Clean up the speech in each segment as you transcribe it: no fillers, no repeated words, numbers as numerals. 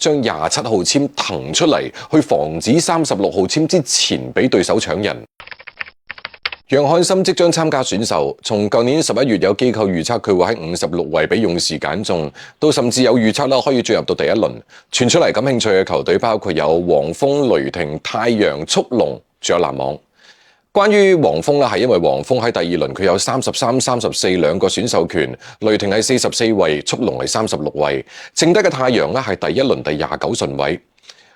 將27號籤騰出嚟，去防止36號籤之前俾對手搶人。楊漢森即將參加選秀，從舊年11月有機構預測佢會喺56位俾勇士揀中，到甚至有預測啦可以進入到第一輪。傳出嚟感興趣嘅球隊包括有黃蜂、雷霆、太陽、速龍，仲有籃網。關於黃蜂啦，係因為黃蜂喺第二輪佢有33、34兩個選秀權，雷霆係44位，速龍係36位，剩低嘅太陽咧係第一輪第29順位。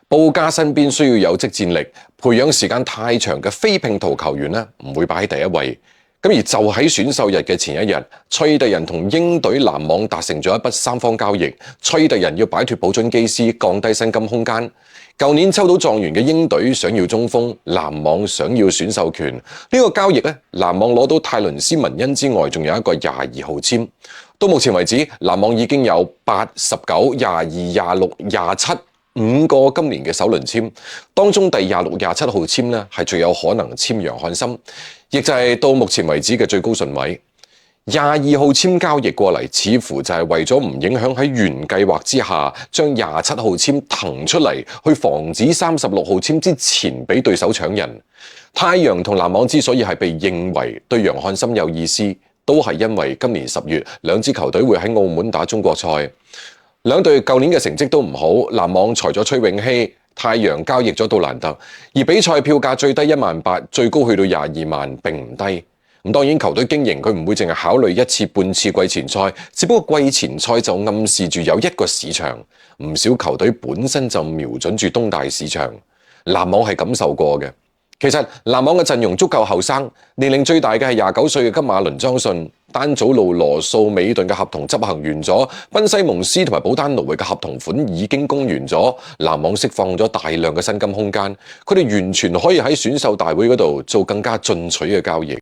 布加身邊需要有即戰力，培養時間太長嘅非拼圖球員咧唔會擺喺第一位。咁而就喺選秀日嘅前一日，賽爾特人同鷹隊、籃網達成咗一筆三方交易，賽爾特人要擺脫保津基斯，降低薪金空間。舊年抽到狀元嘅鷹隊想要中鋒，籃網想要選秀權。呢個交易咧，籃網攞到泰倫斯文恩之外，仲有一個22號籤。到目前為止，籃網已經有8、19、22、26、27。5個今年嘅首輪籤，當中第26、27號籤呢係最有可能簽楊漢森，亦就係到目前為止嘅最高順位。22號籤交易過嚟，似乎就係為咗唔影響喺原計劃之下，將27號籤騰出嚟，去防止36號籤之前俾對手搶人。太陽同籃網之所以係被認為對楊漢森有意思，都係因為今年10月兩支球隊會喺澳門打中國賽。兩隊舊年嘅成績都唔好，籃網裁咗崔永熙，太陽交易咗杜蘭特，而比賽票價最低18000，最高去到22萬，並唔低。咁當然球隊經營佢唔會淨係考慮一次半次季前賽，只不過季前賽就暗示住有一個市場，唔少球隊本身就瞄準住東大市場。籃網係感受過嘅。其實籃網嘅陣容足夠後生，年齡最大嘅係29歲嘅金馬倫莊信，丹祖路羅素美頓嘅合同執行完咗，賓西蒙斯同埋保丹奴域嘅合同款已經供完咗，籃網釋放咗大量嘅薪金空間，佢哋完全可以喺選秀大會嗰度做更加進取嘅交易。